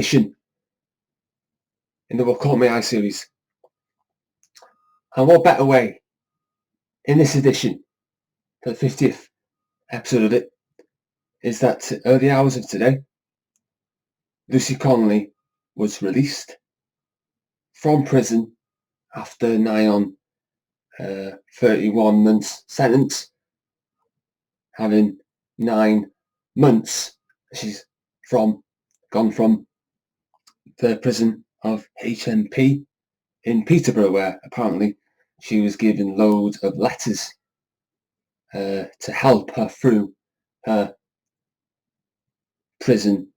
in the What Caught My Eye series. And what better way in this edition, for the 50th episode of it, is that early hours of today, Lucy Connolly was released from prison after nigh on 31 months sentence, having 9 months. She's gone from the prison of HMP in Peterborough, where apparently she was given loads of letters to help her through her prison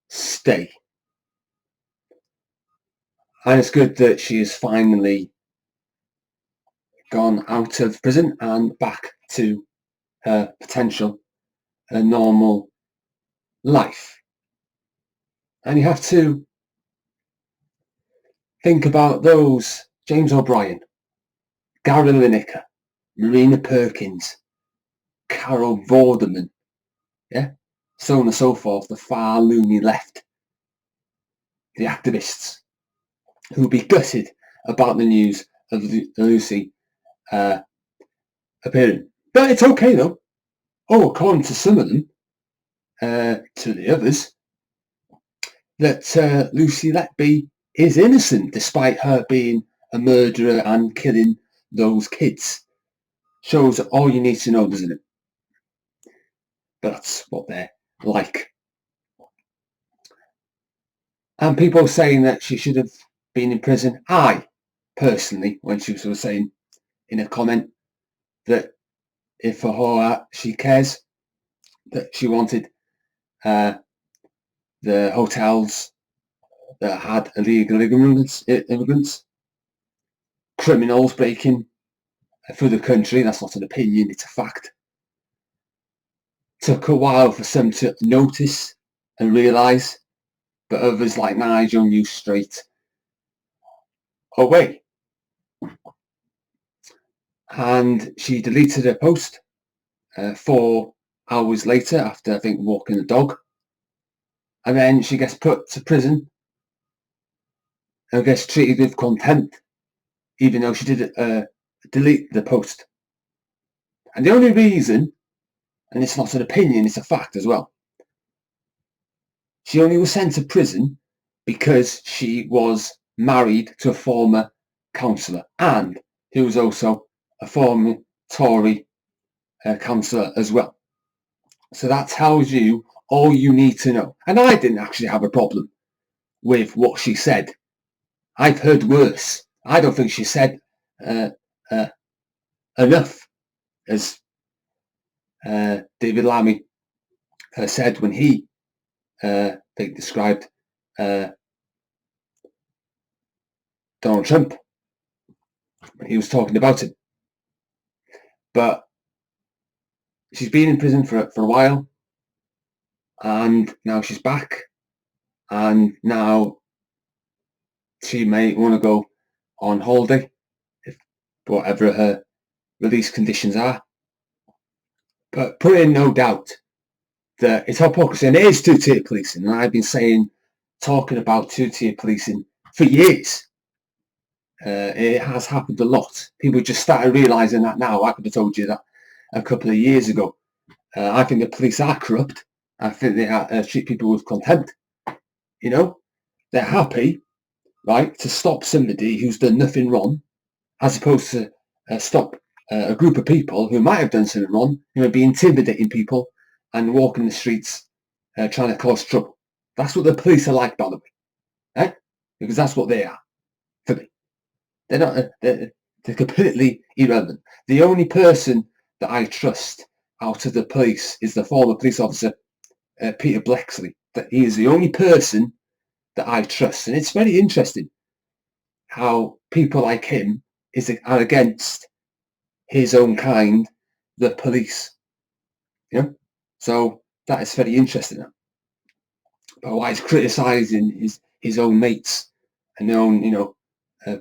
stay. And it's good that she has finally gone out of prison and back to her potential, a normal life. And you have to think about those: James O'Brien, Gary Lineker, Marina Perkins, Carol Vorderman, so on and so forth, the far loony left, the activists who will be gutted about the news of Lucy appearing. But it's okay though. According to some of them, to the others, that Lucy Letby is innocent despite her being a murderer and killing those kids. Shows all you need to know, doesn't it? But that's what they're like. And people saying that she should have been in prison. I personally, when she was saying in a comment that if for her she cares, that she wanted the hotels that had illegal immigrants, criminals breaking through the country. That's not an opinion, it's a fact. Took a while for some to notice and realise, but others like Nigel knew straight away. And she deleted her post 4 hours later after, I think, walking the dog. And then she gets put to prison and gets treated with contempt, even though she did delete the post. And the only reason, and it's not an opinion, it's a fact as well, she only was sent to prison because she was married to a former councillor, and who was also a former Tory councillor as well. So that tells you all you need to know. And I didn't actually have a problem with what she said. I've heard worse. I don't think she said enough, as David Lammy said when he described Donald Trump when he was talking about it. But she's been in prison for a while, and now she's back, and now she may want to go on holiday, if whatever her release conditions are. But put in no doubt that it's hypocrisy, and it is two-tier policing, and I've been talking about two-tier policing for years. It has happened a lot. People just started realising that now. I could have told you that a couple of years ago. I think the police are corrupt. I think they treat people with contempt. You know, they're happy, right, to stop somebody who's done nothing wrong, as opposed to stop a group of people who might have done something wrong, who may be intimidating people and walking the streets trying to cause trouble. That's what the police are like, by the way, because that's what they are for me. They're not. They're completely irrelevant. The only person that I trust out of the police is the former police officer, Peter Blexley. That he is the only person that I trust, and it's very interesting how people like him are against his own kind, the police. You know, so that is very interesting. But why he's criticising his own mates and their own,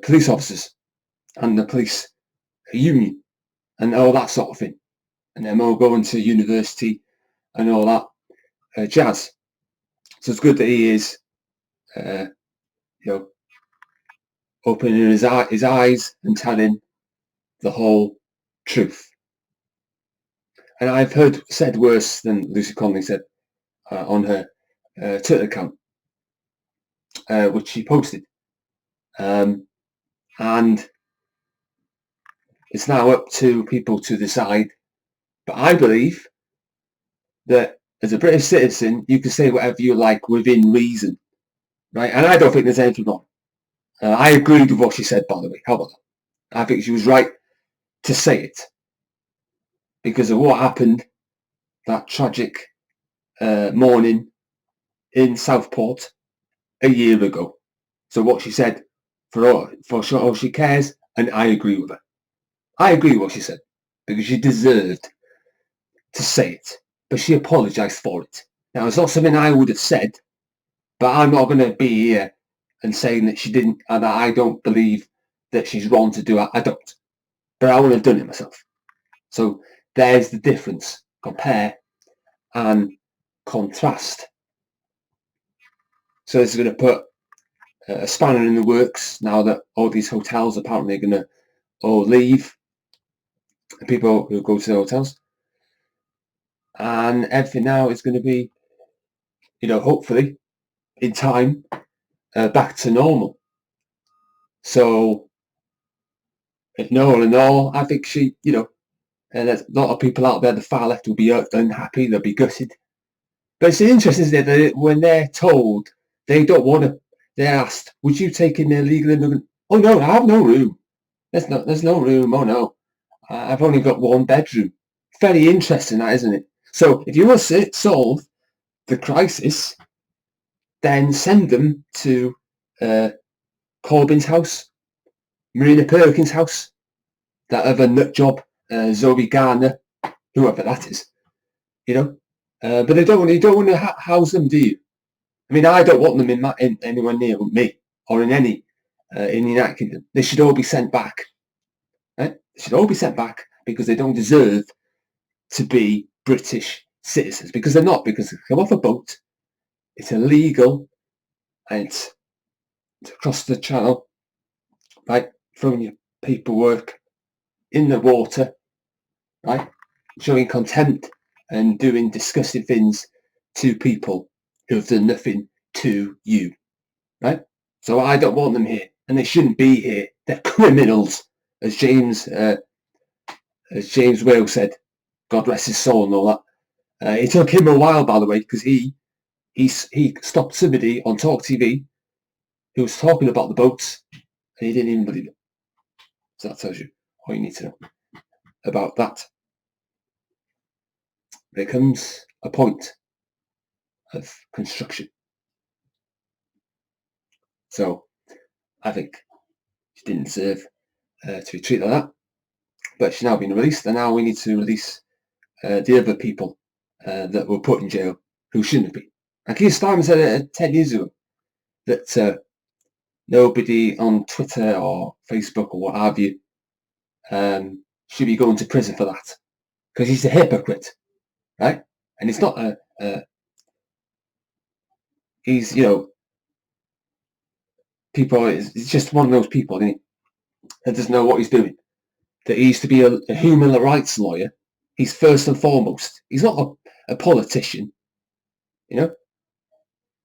police officers and the police union and all that sort of thing, and them all going to university and all that jazz. So it's good that he is opening his eyes and telling the whole truth. And I've heard said worse than Lucy Connolly said on her Twitter account, which she posted. And it's now up to people to decide. But I believe that as a British citizen, you can say whatever you like within reason, right? And I don't think there's anything wrong. I agreed with what she said, by the way. How about that? I think she was right to say it because of what happened that tragic morning in Southport a year ago. So what she said, for sure, she cares, and I agree with her. I agree with what she said because she deserved to say it, but she apologised for it. Now, it's not something I would have said, but I'm not going to be here and saying that she didn't, and that I don't believe that she's wrong to do it. I don't. But I would have done it myself. So there's the difference. Compare and contrast. So this is going to put a spanner in the works now that all these hotels apparently are going to all leave. The people who go to the hotels. And everything now is going to be, hopefully in time, back to normal. So, all in all, I think she, there's a lot of people out there, the far left will be unhappy, they'll be gutted. But it's interesting, isn't it, that when they're told they don't want to, they're asked, would you take in an illegal immigrant? Oh no, I have no room. There's no room. Oh no, I've only got one bedroom. Very interesting, that, isn't it? So if you want to solve the crisis, then send them to Corbyn's house, Marina Perkins' house, that other nut job, Zoe Garner, whoever that is, but you don't want to house them, do you? I mean, I don't want them in anywhere near me or in any in the United Kingdom. They should all be sent back. Right? They should all be sent back because they don't deserve to be British citizens, because they're not, because they come off a boat, it's illegal, and it's across the channel, right, throwing your paperwork in the water, right, showing contempt and doing disgusting things to people who have done nothing to you, right? So I don't want them here, and they shouldn't be here. They're criminals, as James Whale said, God rest his soul and all that. It took him a while, by the way, because he stopped somebody on Talk TV who was talking about the boats, and he didn't even believe it. So that tells you all you need to know about that. There comes a point of construction. So I think she didn't deserve to be treated like that, but she's now been released, and now we need to release the other people that were put in jail who shouldn't have been. And Keir Starmer said it 10 years ago that nobody on Twitter or Facebook or what have you should be going to prison for that, because he's a hypocrite, right? And it's not he's, people, it's just one of those people, isn't he, that doesn't know what he's doing. That he used to be a human rights lawyer. He's first and foremost. He's not a politician,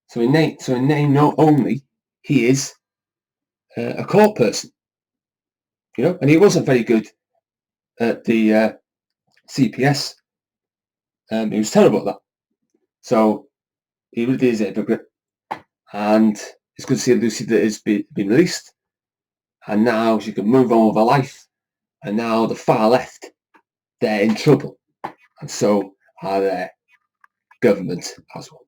So in name not only, he is a court person, and he wasn't very good at the CPS. He was terrible at that. So he really is a hypocrite. And it's good to see Lucy that has been released. And now she can move on with her life. And now the far left, they're in trouble. And so are their government as well.